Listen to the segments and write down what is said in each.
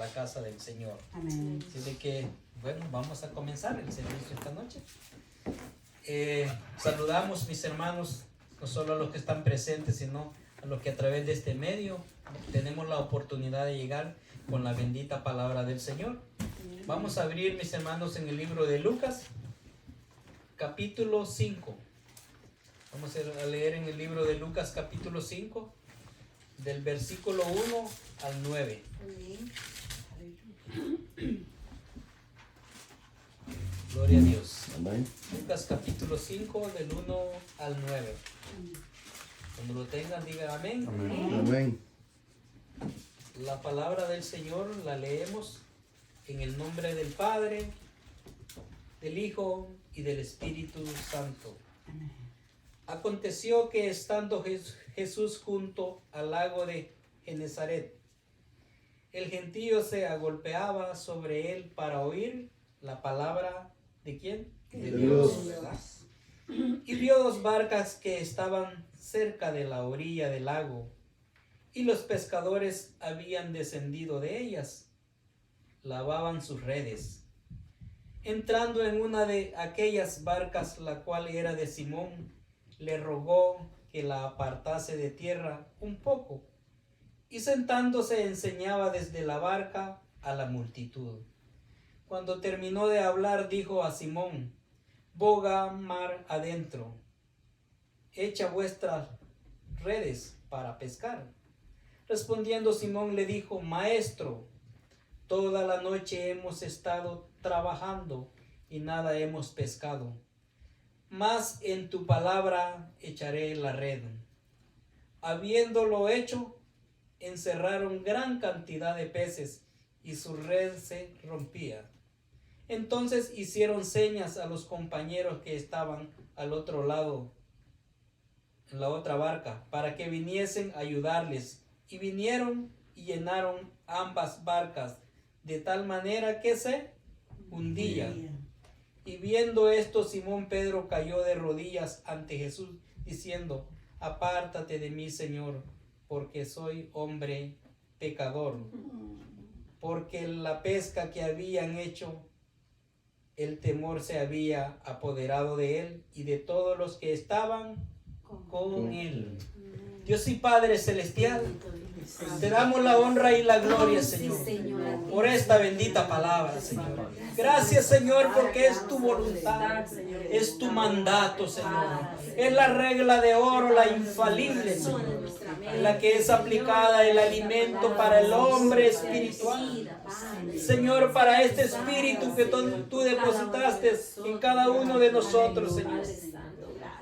la casa del Señor. Amén. Así de que, bueno, vamos a comenzar el servicio esta noche. Saludamos, mis hermanos, no solo a los que están presentes, sino a los que a través de este medio tenemos la oportunidad de llegar con la bendita palabra del Señor. Vamos a abrir, mis hermanos, en el libro de Lucas, capítulo 5. Vamos a leer en el libro de Lucas, capítulo 5, del versículo 1 al 9. Gloria a Dios. Amén. Lucas capítulo 5 del 1 al 9. Cuando lo tengan, digan amén. Amén. La palabra del Señor la leemos en el nombre del Padre, del Hijo y del Espíritu Santo. Aconteció que estando Jesús junto al lago de Genezaret, el gentío se agolpeaba sobre él para oír la palabra ¿de quién? De Dios, ¿verdad? Y vio dos barcas que estaban cerca de la orilla del lago, y los pescadores habían descendido de ellas, lavaban sus redes. Entrando en una de aquellas barcas, la cual era de Simón, le rogó que la apartase de tierra un poco, y sentándose enseñaba desde la barca a la multitud. Cuando terminó de hablar, dijo a Simón: boga mar adentro, echa vuestras redes para pescar. Respondiendo Simón le dijo: Maestro, toda la noche hemos estado trabajando y nada hemos pescado, mas en tu palabra echaré la red. Habiéndolo hecho, encerraron gran cantidad de peces y su red se rompía. Entonces hicieron señas a los compañeros que estaban al otro lado, en la otra barca, para que viniesen a ayudarles. Y vinieron y llenaron ambas barcas, de tal manera que se hundían. Y viendo esto, Simón Pedro cayó de rodillas ante Jesús, diciendo: apártate de mí, Señor, porque soy hombre pecador. Porque la pesca que habían hecho, el temor se había apoderado de él y de todos los que estaban con él. Dios y Padre Celestial, te damos la honra y la gloria, Señor, por esta bendita palabra, Señor. Gracias, Señor, porque es tu voluntad, es tu mandato, Señor. Es la regla de oro, la infalible, Señor, la que es aplicada el alimento para el hombre espiritual. Señor, para este espíritu que tú depositaste en cada uno de nosotros, Señor.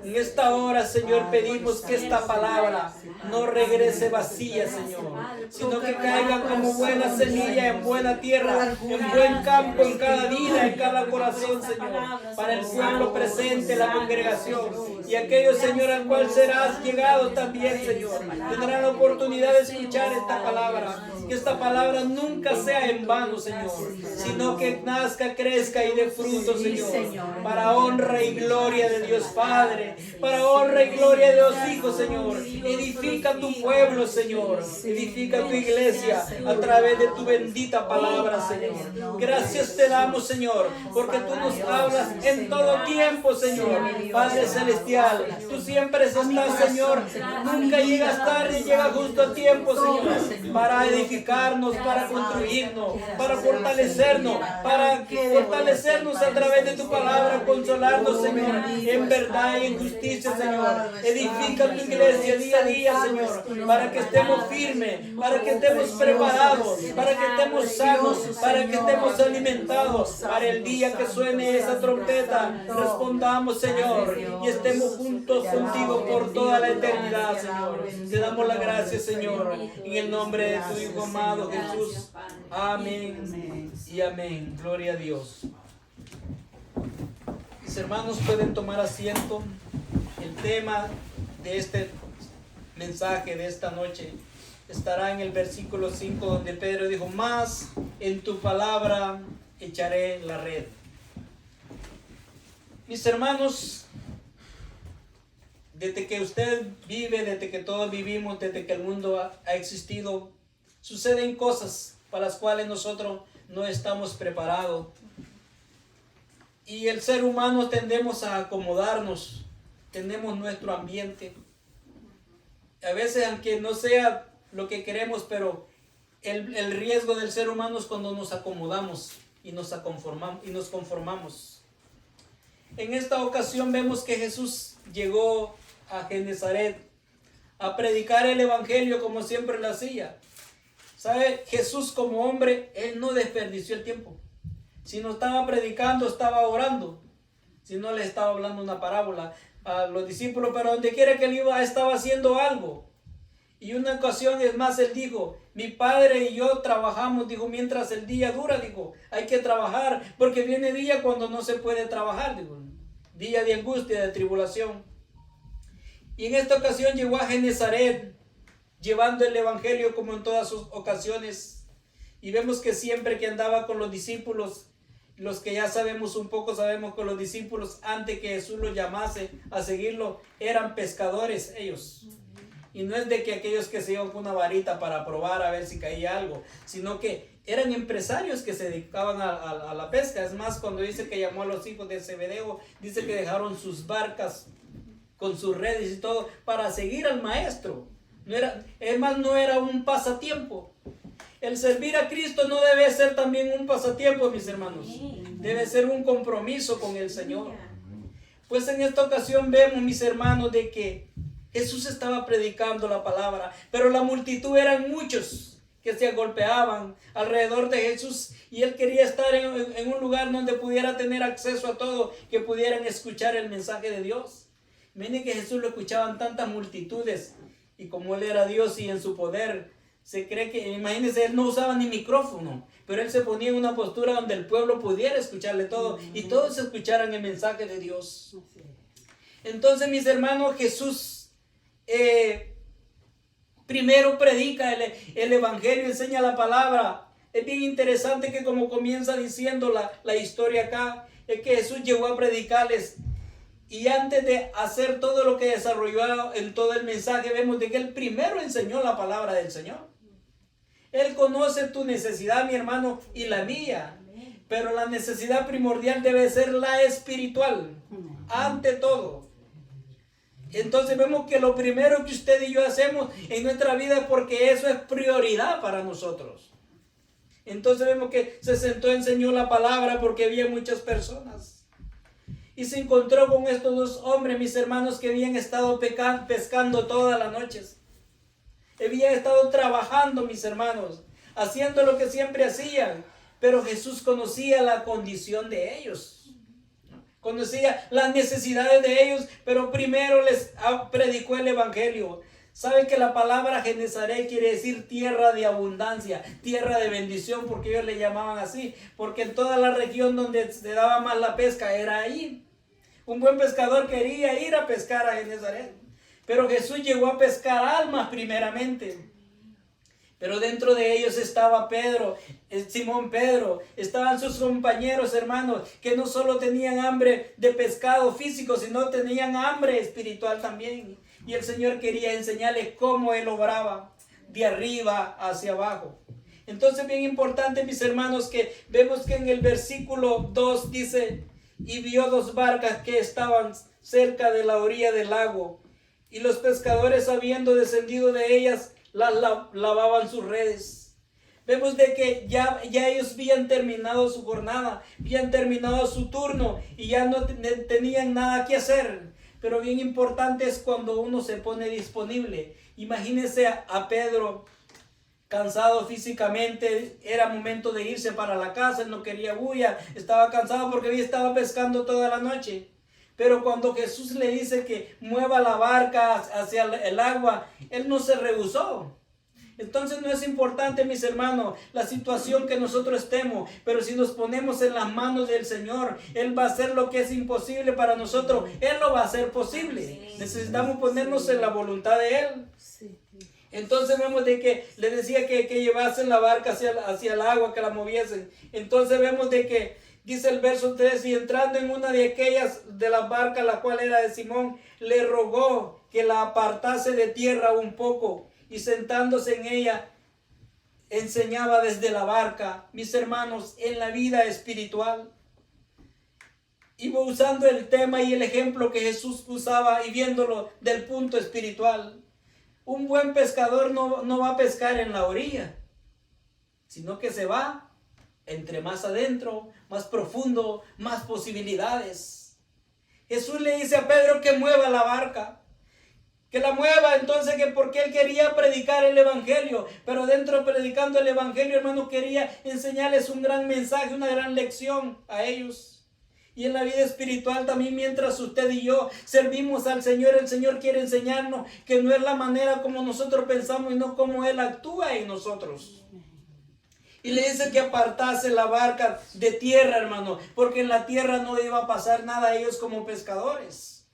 En esta hora, Señor, pedimos que esta palabra no regrese vacía, Señor, sino que caiga como buena semilla en buena tierra, en buen campo, en cada vida, en cada corazón, Señor, para el pueblo presente, la congregación, y aquellos, Señor, al cual serás llegado también, Señor, tendrán la oportunidad de escuchar esta palabra. Que esta palabra nunca sea en vano, Señor, sino que nazca, crezca y dé fruto, Señor, para honra y gloria de Dios Padre, para honra y gloria de Dios Hijo, Señor. Edifica tu pueblo, Señor, edifica tu iglesia a través de tu bendita palabra, Señor. Gracias te damos, Señor, porque tú nos hablas en todo tiempo, Señor. Padre Celestial, tú siempre estás, Señor, nunca llegas tarde, llegas justo a tiempo, Señor, para edificarnos, para construirnos, para fortalecernos, a través de tu palabra, consolarnos, Señor, en verdad y en justicia, Señor. Edifica tu iglesia día a día, Señor, para que estemos firmes, para que estemos preparados, para que estemos sanos, para que estemos alimentados, para el día que suene esa trompeta, respondamos, Señor, y estemos juntos contigo por toda la eternidad, Señor. Te damos la gracia, Señor, en el nombre de tu Hijo amado Jesús. Amén y amén. Gloria a Dios. Mis hermanos, pueden tomar asiento. El tema de este mensaje de esta noche estará en el versículo 5, donde Pedro dijo: más en tu palabra echaré la red. Mis hermanos, desde que usted vive, desde que todos vivimos, desde que el mundo ha existido, suceden cosas para las cuales nosotros no estamos preparados. Y el ser humano tendemos a acomodarnos, tenemos nuestro ambiente. A veces, aunque no sea lo que queremos, pero el riesgo del ser humano es cuando nos acomodamos y nos conformamos. En esta ocasión vemos que Jesús llegó a Genesaret a predicar el evangelio como siempre lo hacía. ¿Sabe? Jesús como hombre, él no desperdició el tiempo. Si no estaba predicando, estaba orando. Si no, le estaba hablando una parábola a los discípulos, pero donde quiera que él iba, estaba haciendo algo. Y una ocasión, es más, él dijo, mi padre y yo trabajamos, dijo, mientras el día dura, dijo, hay que trabajar, porque viene día cuando no se puede trabajar, dijo, día de angustia, de tribulación. Y en esta ocasión llegó a Genesaret, llevando el evangelio como en todas sus ocasiones. Y vemos que siempre que andaba con los discípulos, los que ya sabemos un poco, sabemos que los discípulos, antes que Jesús los llamase a seguirlo, eran pescadores ellos. Y no es de que aquellos que se iban con una varita para probar a ver si caía algo, sino que eran empresarios que se dedicaban a la pesca. Es más, cuando dice que llamó a los hijos de Zebedeo, dice que dejaron sus barcas con sus redes y todo para seguir al maestro. No era un pasatiempo. El servir a Cristo no debe ser también un pasatiempo, mis hermanos. Debe ser un compromiso con el Señor. Pues en esta ocasión vemos, mis hermanos, de que Jesús estaba predicando la palabra, pero la multitud eran muchos que se agolpeaban alrededor de Jesús y él quería estar en un lugar donde pudiera tener acceso a todo, que pudieran escuchar el mensaje de Dios. Miren que Jesús lo escuchaban tantas multitudes y como él era Dios y en su poder, se cree que, imagínense, él no usaba ni micrófono, pero él se ponía en una postura donde el pueblo pudiera escucharle todo y todos escucharan el mensaje de Dios. Entonces, mis hermanos, Jesús primero predica el evangelio, enseña la palabra. Es bien interesante que como comienza diciendo la historia acá, es que Jesús llegó a predicarles. Y antes de hacer todo lo que desarrolló en todo el mensaje, vemos de que él primero enseñó la palabra del Señor. Él conoce tu necesidad, mi hermano, y la mía. Pero la necesidad primordial debe ser la espiritual, ante todo. Entonces vemos que lo primero que usted y yo hacemos en nuestra vida es porque eso es prioridad para nosotros. Entonces vemos que se sentó, enseñó la palabra porque había muchas personas. Y se encontró con estos dos hombres, mis hermanos, que habían estado pescando todas las noches. Habían estado trabajando, mis hermanos, haciendo lo que siempre hacían. Pero Jesús conocía la condición de ellos. Conocía las necesidades de ellos, pero primero les predicó el evangelio. Saben que la palabra Genesaret quiere decir tierra de abundancia, tierra de bendición, porque ellos le llamaban así. Porque en toda la región donde se daba más la pesca era ahí. Un buen pescador quería ir a pescar a Genesaret. Pero Jesús llegó a pescar almas primeramente. Pero dentro de ellos estaba Pedro, Simón Pedro, estaban sus compañeros hermanos, que no solo tenían hambre de pescado físico, sino tenían hambre espiritual también. Y el Señor quería enseñarles cómo Él obraba de arriba hacia abajo. Entonces, bien importante, mis hermanos, que vemos que en el versículo 2 dice, y vio dos barcas que estaban cerca de la orilla del lago, y los pescadores, habiendo descendido de ellas, lavaban sus redes. Vemos de que ya ellos habían terminado su jornada, habían terminado su turno y ya no tenían nada que hacer. Pero bien importante es cuando uno se pone disponible. Imagínense a Pedro cansado físicamente, era momento de irse para la casa, él no quería bulla, estaba cansado porque había estado pescando toda la noche. Pero cuando Jesús le dice que mueva la barca hacia el agua, él no se rehusó. Entonces no es importante, mis hermanos, la situación que nosotros estemos, pero si nos ponemos en las manos del Señor, Él va a hacer lo que es imposible para nosotros, Él lo va a hacer posible. Necesitamos ponernos en la voluntad de Él. Entonces vemos de que le decía que llevasen la barca hacia el agua, que la moviesen. Entonces vemos de que dice el verso 3, y entrando en una de aquellas de las barcas, la cual era de Simón, le rogó que la apartase de tierra un poco, y sentándose en ella, enseñaba desde la barca, mis hermanos, en la vida espiritual. Iba usando el tema y el ejemplo que Jesús usaba y viéndolo del punto espiritual. Un buen pescador no va a pescar en la orilla, sino que se va entre más adentro, más profundo, más posibilidades. Jesús le dice a Pedro que mueva la barca, que la mueva, entonces que porque él quería predicar el evangelio, pero dentro predicando el evangelio, hermano, quería enseñarles un gran mensaje, una gran lección a ellos. Y en la vida espiritual también, mientras usted y yo servimos al Señor, el Señor quiere enseñarnos que no es la manera como nosotros pensamos y no como Él actúa en nosotros. Y le dice que apartase la barca de tierra, hermano, porque en la tierra no iba a pasar nada a ellos como pescadores.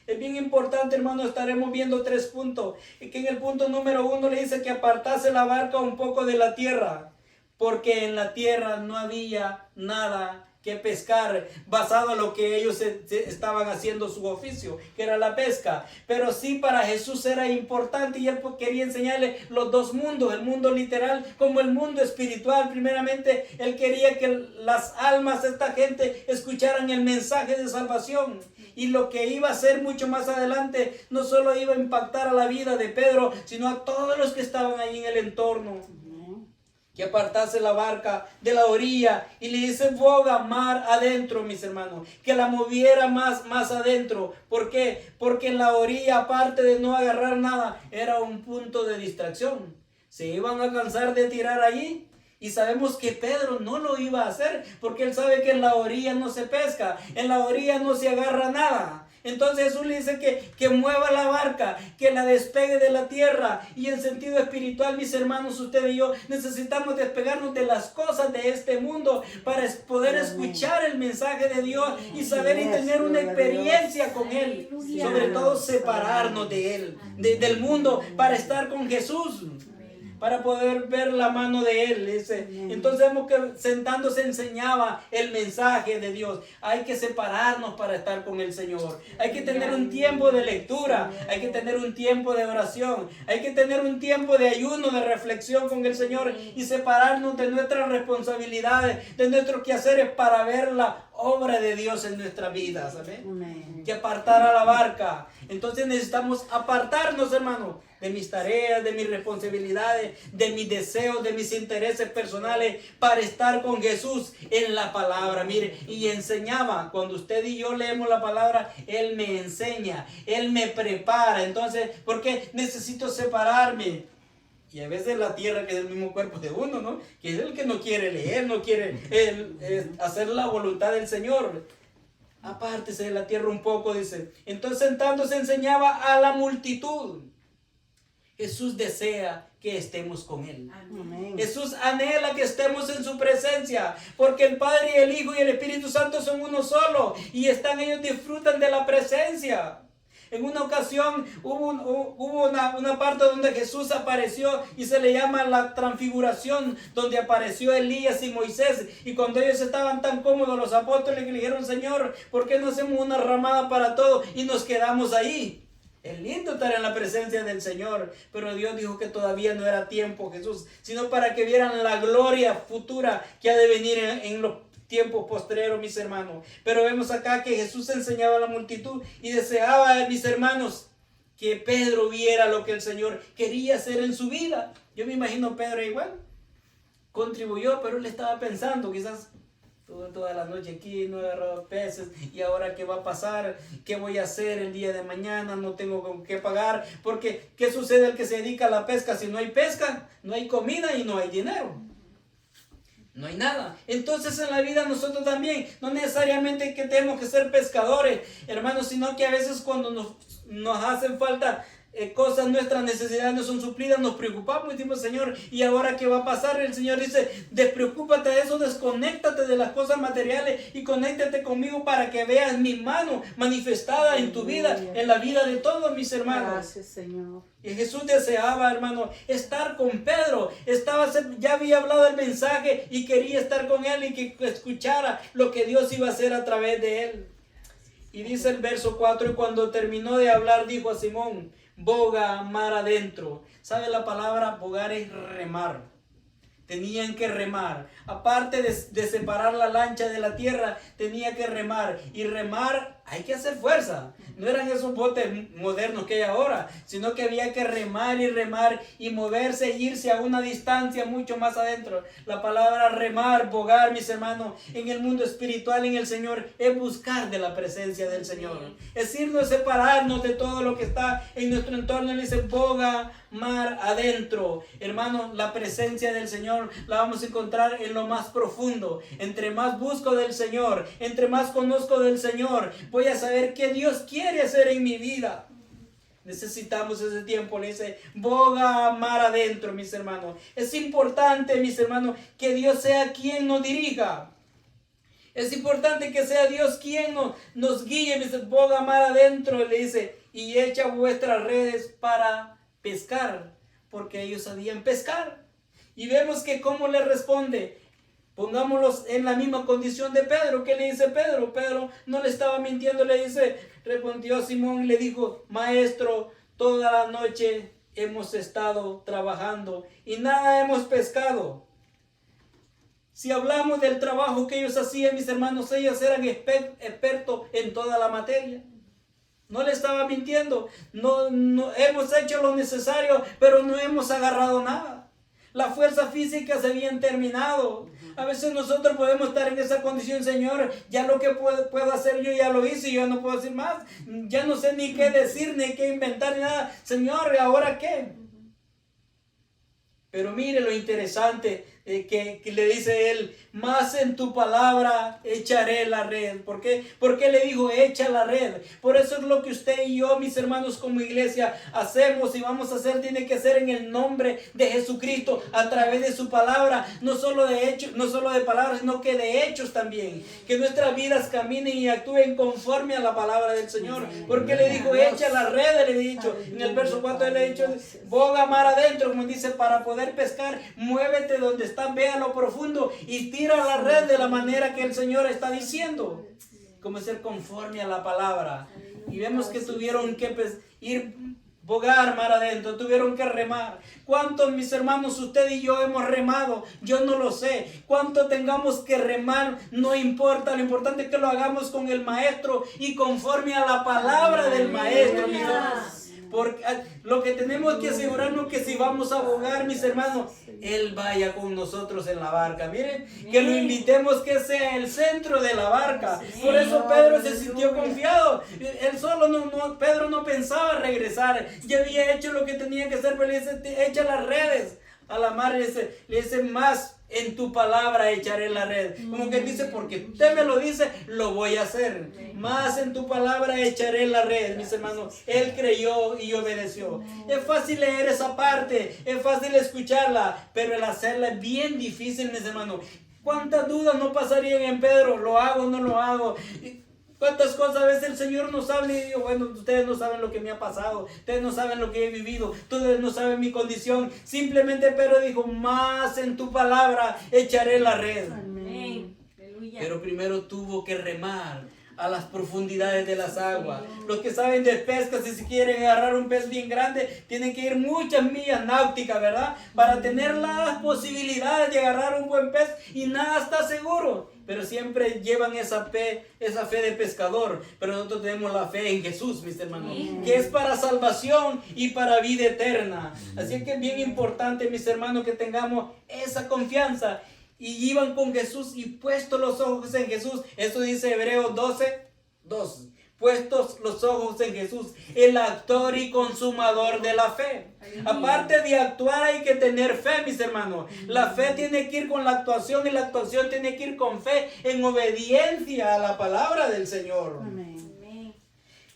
Es bien importante, hermano, estaremos viendo 3 puntos. Y que en el punto número 1 le dice que apartase la barca un poco de la tierra, porque en la tierra no había nada que pescar, basado en lo que ellos estaban haciendo su oficio, que era la pesca. Pero sí, para Jesús era importante y él quería enseñarle los dos mundos, el mundo literal como el mundo espiritual. Primeramente, él quería que las almas de esta gente escucharan el mensaje de salvación. Y lo que iba a ser mucho más adelante, no solo iba a impactar a la vida de Pedro, sino a todos los que estaban ahí en el entorno. Que apartase la barca de la orilla y le dice boga mar adentro, mis hermanos, que la moviera más adentro. ¿Por qué? Porque en la orilla, aparte de no agarrar nada, era un punto de distracción. Se iban a cansar de tirar allí. Y sabemos que Pedro no lo iba a hacer, porque él sabe que en la orilla no se pesca, en la orilla no se agarra nada. Entonces Jesús le dice que mueva la barca, que la despegue de la tierra. Y en sentido espiritual, mis hermanos, usted y yo necesitamos despegarnos de las cosas de este mundo para poder escuchar el mensaje de Dios y saber y tener una experiencia con Él. Sobre todo separarnos de Él, del mundo, para estar con Jesús, para poder ver la mano de Él. Entonces vemos que sentándose enseñaba el mensaje de Dios. Hay que separarnos para estar con el Señor. Hay que tener un tiempo de lectura. Hay que tener un tiempo de oración. Hay que tener un tiempo de ayuno, de reflexión con el Señor. Y separarnos de nuestras responsabilidades, de nuestros quehaceres, para ver la obra de Dios en nuestras vidas. ¿Amén? Que apartara la barca. Entonces necesitamos apartarnos, hermano, de mis tareas, de mis responsabilidades, de mis deseos, de mis intereses personales, para estar con Jesús en la palabra. Mire, y enseñaba. Cuando usted y yo leemos la palabra, Él me enseña, Él me prepara. Entonces, ¿por qué necesito separarme? Y a veces la tierra, que es el mismo cuerpo de uno, ¿no? Que es el que no quiere leer, no quiere hacer la voluntad del Señor. Apártese de la tierra un poco, dice. Entonces sentándose enseñaba a la multitud. Jesús desea que estemos con Él. Amén. Jesús anhela que estemos en su presencia, porque el Padre y el Hijo y el Espíritu Santo son uno solo, y ellos disfrutan de la presencia. En una ocasión hubo una parte donde Jesús apareció y se le llama la transfiguración, donde apareció Elías y Moisés. Y cuando ellos estaban tan cómodos, los apóstoles le dijeron: Señor, ¿por qué no hacemos una ramada para todo y nos quedamos ahí? Es lindo estar en la presencia del Señor, pero Dios dijo que todavía no era tiempo, Jesús, sino para que vieran la gloria futura que ha de venir en los tiempos postreros, mis hermanos. Pero vemos acá que Jesús enseñaba a la multitud y deseaba, mis hermanos, que Pedro viera lo que el Señor quería hacer en su vida. Yo me imagino Pedro igual, contribuyó, pero él estaba pensando, quizás toda la noche aquí no he agarrado peces, y ahora qué va a pasar, qué voy a hacer el día de mañana, no tengo con qué pagar, porque ¿qué sucede al que se dedica a la pesca? Si no hay pesca, no hay comida y no hay dinero. No hay nada. Entonces en la vida nosotros también, no necesariamente que tenemos que ser pescadores, hermanos, sino que a veces cuando nos hacen falta cosas, nuestras necesidades no son suplidas, nos preocupamos y decimos: Señor, ¿y ahora qué va a pasar? El Señor dice: despreocúpate de eso, desconéctate de las cosas materiales y conéctate conmigo para que veas mi mano manifestada en tu vida, en la vida de todos mis hermanos. Gracias, Señor. Y Jesús deseaba, hermano, estar con Pedro. Ya había hablado el mensaje y quería estar con él y que escuchara lo que Dios iba a hacer a través de él. Y dice el verso 4: y cuando terminó de hablar, dijo a Simón: boga mar adentro. ¿Sabe la palabra bogar? Es remar. tenían que remar. Aparte de separar la lancha de la tierra, tenía que remar. Y remar, hay que hacer fuerza. No eran esos botes modernos que hay ahora, sino que había que remar y moverse e irse a una distancia mucho más adentro. La palabra remar, bogar, mis hermanos, en el mundo espiritual, en el Señor, es buscar de la presencia del Señor. Es irnos, separarnos de todo lo que está en nuestro entorno. Él dice, boga, mar adentro. Hermano, la presencia del Señor la vamos a encontrar en lo más profundo. Entre más busco del Señor, entre más conozco del Señor, voy a saber qué Dios quiere hacer en mi vida. Necesitamos ese tiempo, le dice, boga mar adentro, mis hermanos. Es importante, mis hermanos, que Dios sea quien nos dirija. Es importante que sea Dios quien nos guíe. Me dice, boga mar adentro, le dice, y echa vuestras redes para pescar, porque ellos sabían pescar. Y vemos que cómo le responde. Pongámoslos en la misma condición de Pedro. ¿Qué le dice Pedro? Pedro no le estaba mintiendo, le dice, respondió Simón y le dijo, maestro, toda la noche hemos estado trabajando y nada hemos pescado. Si hablamos del trabajo que ellos hacían, mis hermanos, ellos eran expertos en toda la materia. No le estaba mintiendo. No hemos hecho lo necesario, pero no hemos agarrado nada. La fuerza física se habían terminado. A veces nosotros podemos estar en esa condición, Señor, ya lo que puedo hacer yo ya lo hice y yo no puedo decir más. Ya no sé ni qué decir, ni qué inventar, ni nada. Señor, ¿ahora qué? Pero mire lo interesante que le dice él, más en tu palabra echaré la red. ¿Por qué? Porque le dijo, echa la red. Por eso es lo que usted y yo, mis hermanos, como iglesia, hacemos y vamos a hacer, tiene que ser en el nombre de Jesucristo, a través de su palabra, no solo de hechos, no solo de palabras, sino que de hechos también. Que nuestras vidas caminen y actúen conforme a la palabra del Señor. Porque le dijo, echa la red, le he dicho. En el verso 4 le he dicho, boga mar adentro, como dice, para poder pescar, muévete donde está, ve a lo profundo y tira la red de la manera que el Señor está diciendo, como ser conforme a la palabra. Y vemos que tuvieron que ir bogar mar adentro, tuvieron que remar. ¿Cuántos, mis hermanos, usted y yo hemos remado? Yo no lo sé. ¿Cuánto tengamos que remar? No importa, lo importante es que lo hagamos con el maestro y conforme a la palabra del maestro, mis hermanos. Porque lo que tenemos que asegurarnos que si vamos a bogar, mis hermanos, Él vaya con nosotros en la barca. Miren, que lo invitemos que sea el centro de la barca. Por eso Pedro se sintió confiado. Él solo Pedro no pensaba regresar. Ya había hecho lo que tenía que hacer, pero le dice, echa las redes a la mar. Le dice, más en tu palabra echaré la red. Como que dice, porque usted me lo dice, lo voy a hacer. Más en tu palabra echaré la red, mis hermanos. Él creyó y obedeció. Es fácil leer esa parte, es fácil escucharla, pero el hacerla es bien difícil, mis hermanos. ¿Cuántas dudas no pasarían en Pedro? ¿Lo hago o no lo hago? ¿Cuántas cosas a veces el Señor nos habla y digo, bueno, ustedes no saben lo que me ha pasado, ustedes no saben lo que he vivido, ustedes no saben mi condición? Simplemente Pedro dijo, más en tu palabra echaré la red. Amén. Pero primero tuvo que remar a las profundidades de las aguas. Los que saben de pesca, si quieren agarrar un pez bien grande, tienen que ir muchas millas náuticas, ¿verdad? Para tener las posibilidades de agarrar un buen pez y nada está seguro. Pero siempre llevan esa fe de pescador. Pero nosotros tenemos la fe en Jesús, mis hermanos, que es para salvación y para vida eterna. Así que es bien importante, mis hermanos, que tengamos esa confianza. Y iban con Jesús y puestos los ojos en Jesús. Eso dice Hebreos 12:2. Puestos los ojos en Jesús, el autor y consumador de la fe. Aparte de actuar, hay que tener fe, mis hermanos. La fe tiene que ir con la actuación y la actuación tiene que ir con fe, en obediencia a la palabra del Señor. Amén.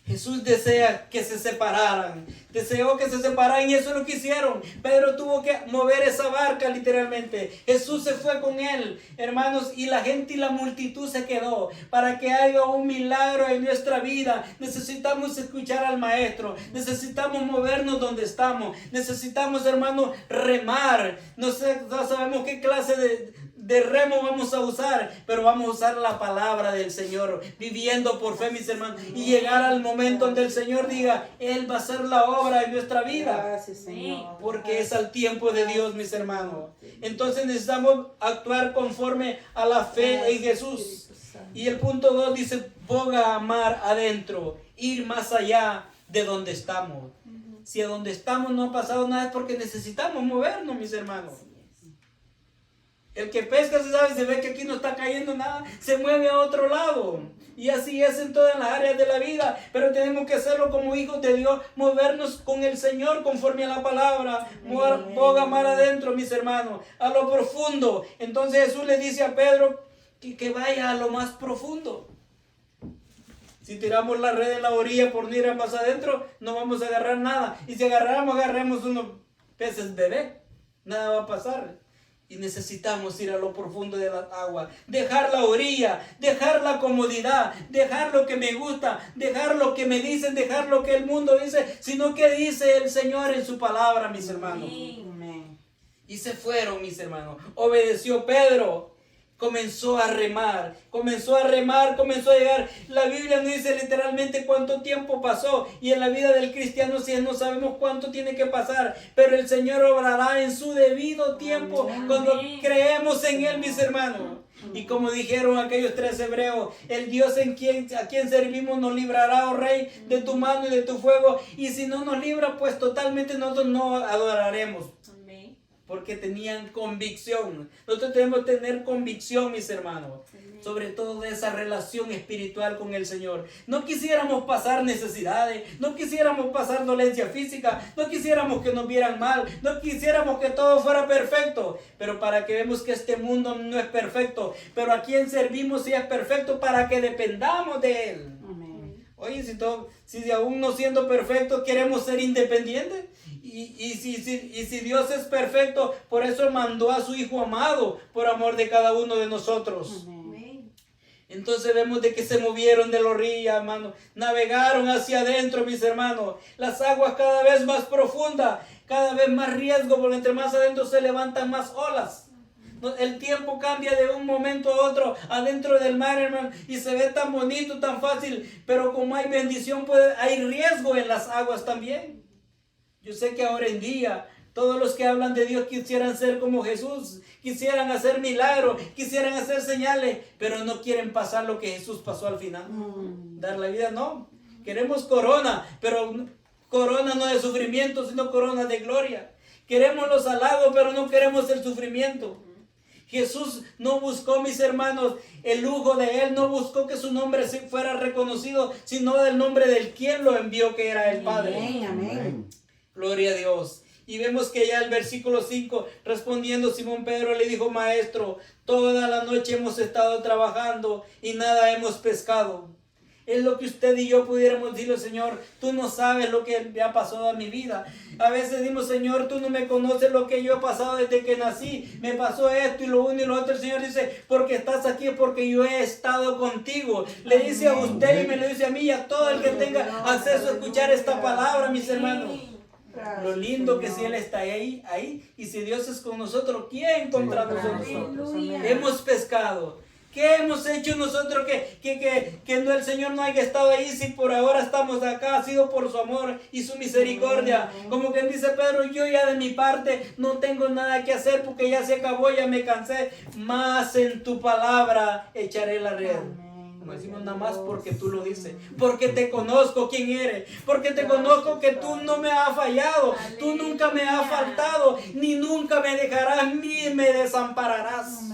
Jesús desea que se separaran. Deseó que se separaran y eso es lo que hicieron. Pedro tuvo que mover esa barca literalmente. Jesús se fue con él, hermanos, y la gente y la multitud se quedó. Para que haya un milagro en nuestra vida, necesitamos escuchar al Maestro. Necesitamos movernos donde estamos. Necesitamos, hermanos, remar. No sabemos qué clase de remo vamos a usar, pero vamos a usar la palabra del Señor, viviendo por fe, mis hermanos, y llegar al momento donde el Señor diga, Él va a hacer la obra en nuestra vida. Gracias, Señor. Porque es al tiempo de Dios, mis hermanos. Entonces necesitamos actuar conforme a la fe en Jesús. Y el punto 2 dice, boga a mar adentro, ir más allá de donde estamos. Si a donde estamos no ha pasado nada es porque necesitamos movernos, mis hermanos. El que pesca se sabe, se ve que aquí no está cayendo nada, se mueve a otro lado. Y así es en todas las áreas de la vida. Pero tenemos que hacerlo como hijos de Dios, movernos con el Señor conforme a la palabra. Boga mar adentro, mis hermanos, a lo profundo. Entonces Jesús le dice a Pedro que vaya a lo más profundo. Si tiramos la red en la orilla por no ir más adentro, no vamos a agarrar nada. Y si agarramos unos peces bebé, nada va a pasar. Y necesitamos ir a lo profundo de las aguas, dejar la orilla, dejar la comodidad, dejar lo que me gusta, dejar lo que me dicen, dejar lo que el mundo dice, sino que dice el Señor en su palabra, mis hermanos. Amén. Y se fueron, mis hermanos. Obedeció Pedro. Comenzó a remar, comenzó a llegar. La Biblia no dice literalmente cuánto tiempo pasó. Y en la vida del cristiano sí no sabemos cuánto tiene que pasar. Pero el Señor obrará en su debido tiempo cuando creemos en Él, mis hermanos. Y como dijeron aquellos 3 hebreos, el Dios a quien servimos nos librará, oh Rey, de tu mano y de tu fuego. Y si no nos libra, pues totalmente nosotros no adoraremos. Porque tenían convicción. Nosotros tenemos que tener convicción, mis hermanos. Sobre todo de esa relación espiritual con el Señor. No quisiéramos pasar necesidades. No quisiéramos pasar dolencia física. No quisiéramos que nos vieran mal. No quisiéramos que todo fuera perfecto. Pero para que vemos que este mundo no es perfecto. Pero a quien servimos sí es perfecto, para que dependamos de Él. Amén. Oye, si aún no siendo perfectos queremos ser independientes. Y si Dios es perfecto, por eso mandó a su Hijo amado, por amor de cada uno de nosotros. Amén. Entonces vemos de que se movieron de la orilla, hermano. Navegaron hacia adentro, mis hermanos. Las aguas cada vez más profundas, cada vez más riesgo, porque entre más adentro se levantan más olas. El tiempo cambia de un momento a otro adentro del mar, hermano, y se ve tan bonito, tan fácil. Pero como hay bendición, hay riesgo en las aguas también. Yo sé que ahora en día todos los que hablan de Dios quisieran ser como Jesús, quisieran hacer milagros, quisieran hacer señales, pero no quieren pasar lo que Jesús pasó al final. Dar la vida, no. Queremos corona, pero corona no de sufrimiento, sino corona de gloria. Queremos los halagos, pero no queremos el sufrimiento. Jesús no buscó, mis hermanos, el lujo de Él, no buscó que su nombre fuera reconocido, sino del nombre del quien lo envió, que era el Padre. Amén, amén. Gloria a Dios. Y vemos que ya el versículo 5, respondiendo Simón Pedro le dijo: Maestro, toda la noche hemos estado trabajando y nada hemos pescado. Es lo que usted y yo pudiéramos decirle: Señor, tú no sabes lo que me ha pasado a mi vida. A veces decimos: Señor, tú no me conoces lo que yo he pasado desde que nací. Me pasó esto y lo uno y lo otro. El Señor dice: porque estás aquí, porque yo he estado contigo. Le dice a usted y me lo dice a mí y a todo el que tenga acceso a escuchar esta palabra, mis hermanos. Lo lindo que si Él está ahí, y si Dios es con nosotros, ¿quién contra nosotros? Hemos pescado. ¿Qué hemos hecho nosotros que el Señor no haya estado ahí? Si por ahora estamos acá, ha sido por su amor y su misericordia. Como quien dice Pedro: yo ya de mi parte no tengo nada que hacer, porque ya se acabó, ya me cansé. Más en tu palabra echaré la red. No decimos nada más porque tú lo dices, porque te conozco quién eres, porque te conozco que tú no me has fallado, tú nunca me has faltado, ni nunca me dejarás, ni me desampararás.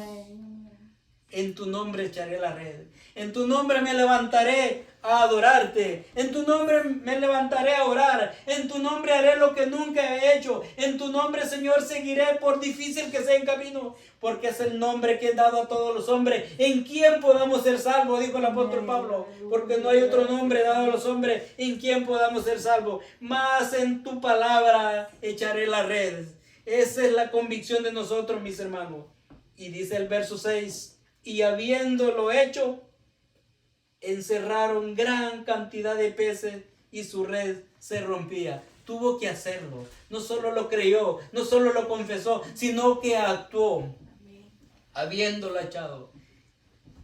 En tu nombre echaré la red, en tu nombre me levantaré a adorarte, en tu nombre me levantaré a orar, en tu nombre haré lo que nunca he hecho, en tu nombre, Señor, seguiré por difícil que sea en camino, porque es el nombre que he dado a todos los hombres, en quien podamos ser salvos, dijo el apóstol Pablo, porque no hay otro nombre dado a los hombres en quien podamos ser salvos. Más en tu palabra echaré la red. Esa es la convicción de nosotros, mis hermanos. Y dice el verso 6, y habiéndolo hecho, encerraron gran cantidad de peces y su red se rompía. Tuvo que hacerlo. No solo lo creyó, no solo lo confesó, sino que actuó. habiéndola echado.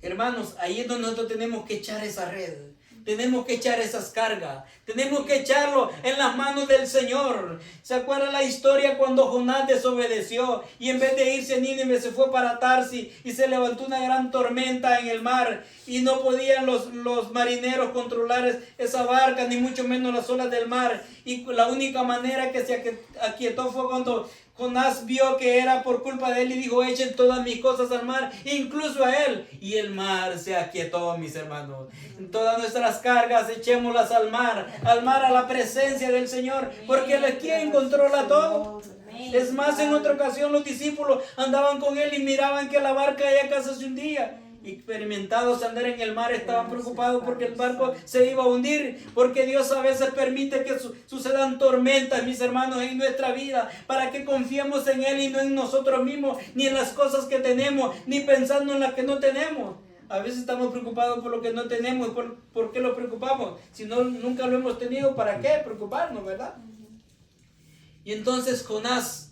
Hermanos, ahí es donde nosotros tenemos que echar esa red. Tenemos que echar esas cargas. Tenemos que echarlo en las manos del Señor. ¿Se acuerda la historia cuando Jonás desobedeció? Y en vez de irse a Nínive se fue para Tarsis y se levantó una gran tormenta en el mar. Y no podían los marineros controlar esa barca, ni mucho menos las olas del mar. Y la única manera que se aquietó fue cuando Jonás vio que era por culpa de él y dijo: echen todas mis cosas al mar, incluso a él. Y el mar se aquietó, mis hermanos. Todas nuestras cargas echémoslas al mar, a la presencia del Señor, porque Él es quien controla todo. Es más, en otra ocasión los discípulos andaban con Él y miraban que la barca ya casi se hundía. Experimentados a andar en el mar, estaban preocupados porque el barco se iba a hundir, porque Dios a veces permite que sucedan tormentas, mis hermanos, en nuestra vida, para que confiemos en Él y no en nosotros mismos, ni en las cosas que tenemos, ni pensando en las que no tenemos. A veces estamos preocupados por lo que no tenemos. ¿Por qué lo preocupamos? Si no, nunca lo hemos tenido, ¿para qué preocuparnos, verdad? Y entonces Jonás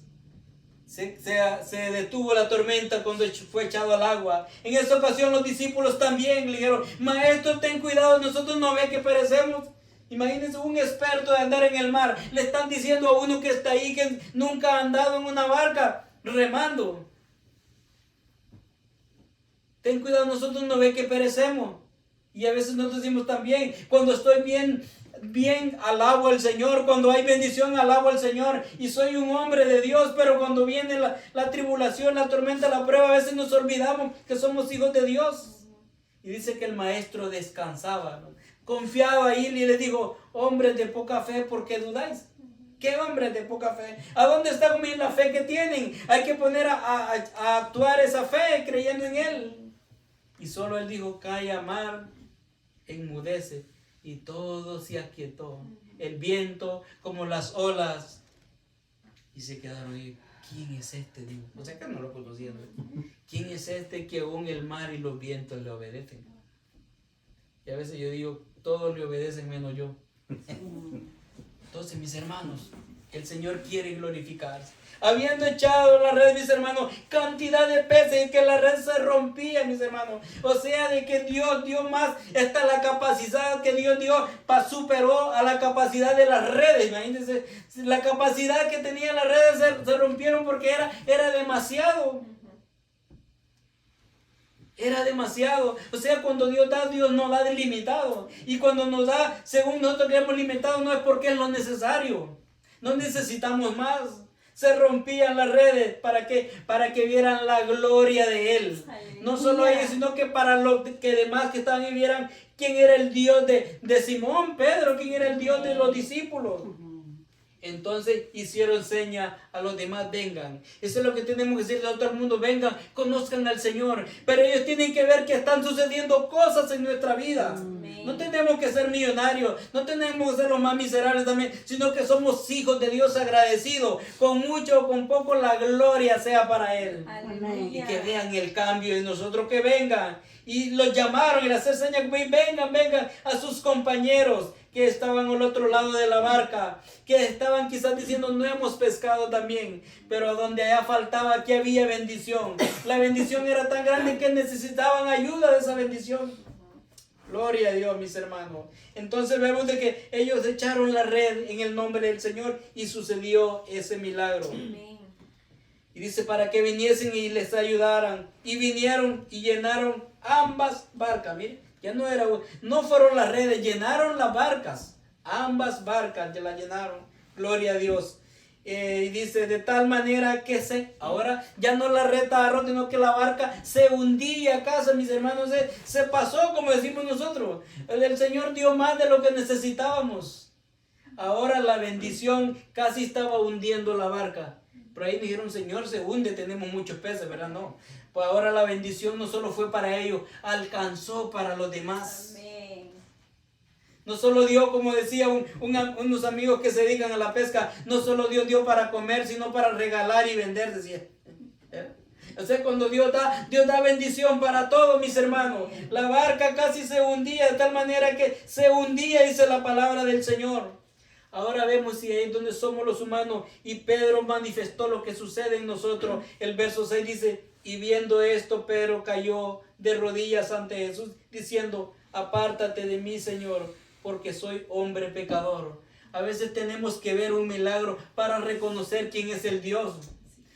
se detuvo la tormenta cuando fue echado al agua. En esta ocasión los discípulos también le dijeron: maestro, ten cuidado, nosotros no ve que perecemos. Imagínense, un experto de andar en el mar, le están diciendo a uno que está ahí, que nunca ha andado en una barca remando: ten cuidado, nosotros no ve que perecemos. Y a veces nosotros decimos también, cuando estoy bien alabo al Señor, cuando hay bendición alabo al Señor y soy un hombre de Dios, pero cuando viene la tribulación, la tormenta, la prueba, a veces nos olvidamos que somos hijos de Dios. Y dice que el maestro descansaba, ¿no? Confiaba ahí y le dijo: hombres de poca fe, ¿por qué dudáis? ¿Qué hombres de poca fe? ¿A dónde está la fe que tienen? Hay que poner a actuar esa fe creyendo en Él. Y solo Él dijo: calla mar, enmudece. Y todo se aquietó, el viento como las olas. Y se quedaron ahí: ¿quién es este? Digo, o sea que no lo conocían. ¿Quién es este que aún el mar y los vientos le obedecen? Y a veces yo digo: todos le obedecen menos yo. Entonces, mis hermanos, el Señor quiere glorificarse. Habiendo echado la red, mis hermanos, cantidad de peces, y que la red se rompía, mis hermanos. O sea, de que Dios dio más, esta la capacidad que Dios dio, superó a la capacidad de las redes. Imagínense, la capacidad que tenían las redes se rompieron porque era demasiado. Era demasiado. O sea, cuando Dios da, Dios no da delimitado. Y cuando nos da, según nosotros creemos limitado, no es porque es lo necesario. No necesitamos más. Se rompían las redes. ¿Para qué? Para que vieran la gloria de Él. No solo ellos, sino que para los que demás que estaban y vieran quién era el Dios de Simón, Pedro, quién era el Dios de los discípulos. Entonces hicieron seña a los demás: vengan. Eso es lo que tenemos que decirle a todo el mundo: vengan, conozcan al Señor. Pero ellos tienen que ver que están sucediendo cosas en nuestra vida. Amén. No tenemos que ser millonarios, no tenemos que ser los más miserables también, sino que somos hijos de Dios agradecidos. Con mucho o con poco, la gloria sea para Él. Aleluya. Y que vean el cambio en nosotros, que vengan. Y los llamaron y les hacer señas: vengan a sus compañeros que estaban al otro lado de la barca, que estaban quizás diciendo: no hemos pescado también, pero donde allá faltaba, aquí había bendición. La bendición era tan grande que necesitaban ayuda de esa bendición. Gloria a Dios, mis hermanos. Entonces vemos de que ellos echaron la red en el nombre del Señor y sucedió ese milagro. Amén. Y dice: para que viniesen y les ayudaran. Y vinieron y llenaron ambas barcas. Miren, ya no fueron las redes, llenaron las barcas. Ambas barcas ya las llenaron. Gloria a Dios. Y dice: de tal manera que ahora ya no la red estaba rota, sino que la barca se hundía casi, mis hermanos. Se pasó, como decimos nosotros. El Señor dio más de lo que necesitábamos. Ahora la bendición casi estaba hundiendo la barca. Por ahí dijeron: Señor, se hunde, tenemos muchos peces, ¿verdad? No. Pues ahora la bendición no solo fue para ellos, alcanzó para los demás. Amén. No solo dio, como decía unos amigos que se dedican a la pesca, no solo Dios dio para comer, sino para regalar y vender, decía. O sea, cuando Dios da bendición para todos, mis hermanos. La barca casi se hundía, de tal manera que se hundía, dice la palabra del Señor. Ahora vemos si ahí es donde somos los humanos, y Pedro manifestó lo que sucede en nosotros. El verso 6 dice: Y viendo esto, Pedro cayó de rodillas ante Jesús, diciendo: apártate de mí, Señor, porque soy hombre pecador. A veces tenemos que ver un milagro para reconocer quién es el Dios.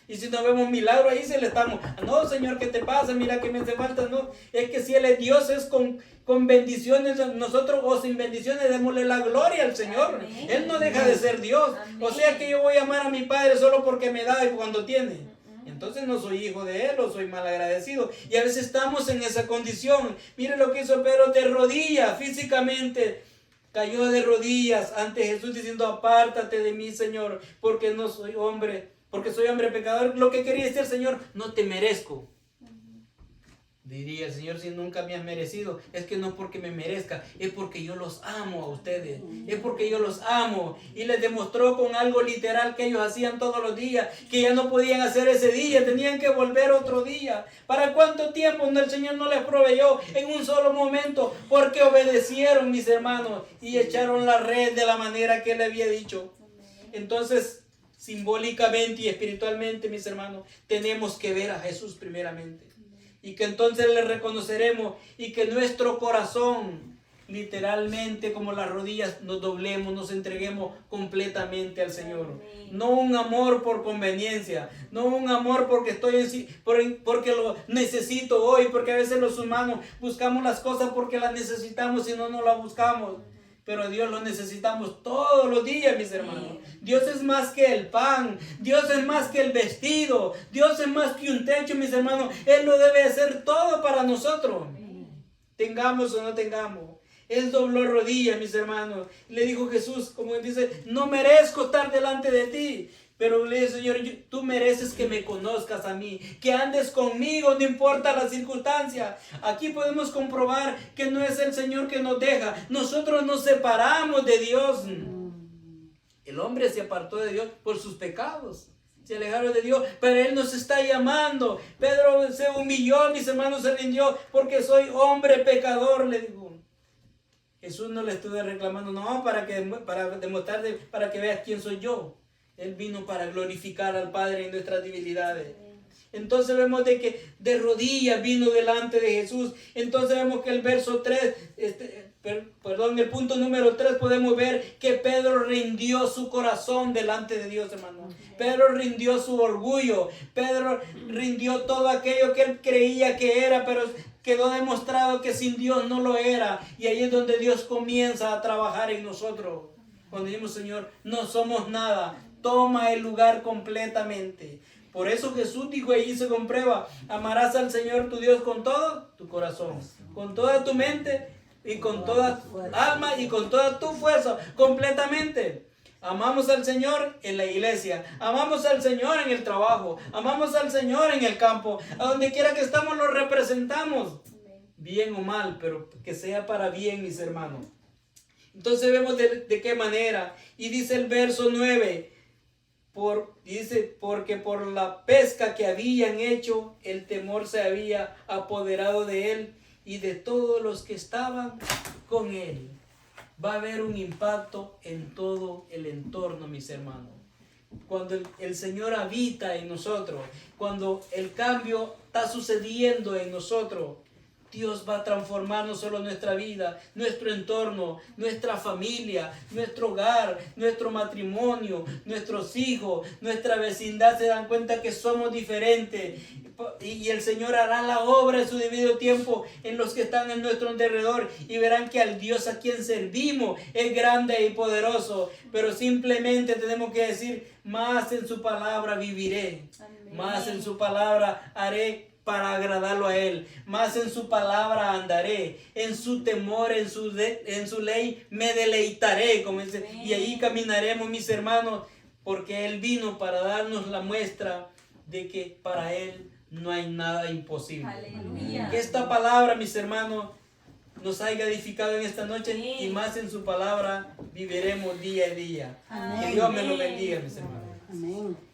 Y si no vemos milagro, ahí se le estamos: no, Señor, ¿qué te pasa? Mira que me hace falta. No, es que si Él es Dios, es con bendiciones. Nosotros, o sin bendiciones, démosle la gloria al Señor. Amén. Él no deja de ser Dios. Amén. O sea que yo voy a amar a mi Padre solo porque me da y cuando tiene. Entonces no soy hijo de Él o soy mal agradecido. Y a veces estamos en esa condición. Mire lo que hizo Pedro, de rodillas, físicamente. Cayó de rodillas ante Jesús diciendo: apártate de mí, Señor, porque no soy hombre, porque soy hombre pecador. Lo que quería decir: Señor, no te merezco. Diría el Señor: si nunca me has merecido, es que no es porque me merezca, es porque yo los amo a ustedes, es porque yo los amo. Y les demostró con algo literal que ellos hacían todos los días, que ya no podían hacer ese día, tenían que volver otro día. ¿Para cuánto tiempo el Señor no les proveyó? En un solo momento, porque obedecieron, mis hermanos, y echaron la red de la manera que Él había dicho. Entonces, simbólicamente y espiritualmente, mis hermanos, tenemos que ver a Jesús primeramente. Y que entonces le reconoceremos y que nuestro corazón, literalmente como las rodillas, nos doblemos, nos entreguemos completamente al Señor. Amén. No un amor por conveniencia, no un amor porque porque lo necesito hoy, porque a veces los humanos buscamos las cosas porque las necesitamos y no las buscamos. Pero a Dios lo necesitamos todos los días, mis hermanos. Dios es más que el pan. Dios es más que el vestido. Dios es más que un techo, mis hermanos. Él lo debe hacer todo para nosotros. Tengamos o no tengamos. Él dobló rodillas, mis hermanos. Le dijo Jesús, como él dice: no merezco estar delante de ti. Pero le dice: Señor, tú mereces que me conozcas a mí, que andes conmigo, no importa la circunstancia. Aquí podemos comprobar que no es el Señor que nos deja. Nosotros nos separamos de Dios. El hombre se apartó de Dios por sus pecados. Se alejaron de Dios, pero Él nos está llamando. Pedro se humilló, mis hermanos, se rindió, porque soy hombre pecador, le dijo. Jesús no le estuvo reclamando: no, para demostrarte, para que veas quién soy yo. Él vino para glorificar al Padre en nuestras debilidades. Entonces vemos de que de rodillas vino delante de Jesús. Entonces vemos que el verso 3, el punto número 3, podemos ver que Pedro rindió su corazón delante de Dios, hermano. Pedro rindió su orgullo. Pedro rindió todo aquello que él creía que era, pero quedó demostrado que sin Dios no lo era. Y ahí es donde Dios comienza a trabajar en nosotros. Cuando decimos: Señor, no somos nada, toma el lugar completamente. Por eso Jesús dijo, ahí se comprueba: amarás al Señor tu Dios con todo tu corazón, con toda tu mente y con toda tu alma y con toda tu fuerza, completamente. Amamos al Señor en la iglesia, amamos al Señor en el trabajo, amamos al Señor en el campo, a donde quiera que estamos lo representamos, bien o mal, pero que sea para bien, mis hermanos. Entonces vemos de qué manera. Y dice el verso 9, porque por la pesca que habían hecho, el temor se había apoderado de él y de todos los que estaban con él. Va a haber un impacto en todo el entorno, mis hermanos. Cuando el Señor habita en nosotros, cuando el cambio está sucediendo en nosotros, Dios va a transformar no solo nuestra vida, nuestro entorno, nuestra familia, nuestro hogar, nuestro matrimonio, nuestros hijos, nuestra vecindad. Se dan cuenta que somos diferentes y el Señor hará la obra en su debido tiempo en los que están en nuestro alrededor y verán que al Dios a quien servimos es grande y poderoso. Pero simplemente tenemos que decir: más en su palabra viviré, más en su palabra haré para agradarlo a Él, más en su palabra andaré, en su temor, en su ley me deleitaré, como dice, y ahí caminaremos, mis hermanos, porque Él vino para darnos la muestra de que para Él no hay nada imposible. Aleluya. Que esta palabra, mis hermanos, nos haya edificado en esta noche. Amén. Y más en su palabra viviremos día a día. Amén. Que Dios me lo bendiga, mis hermanos. Amén.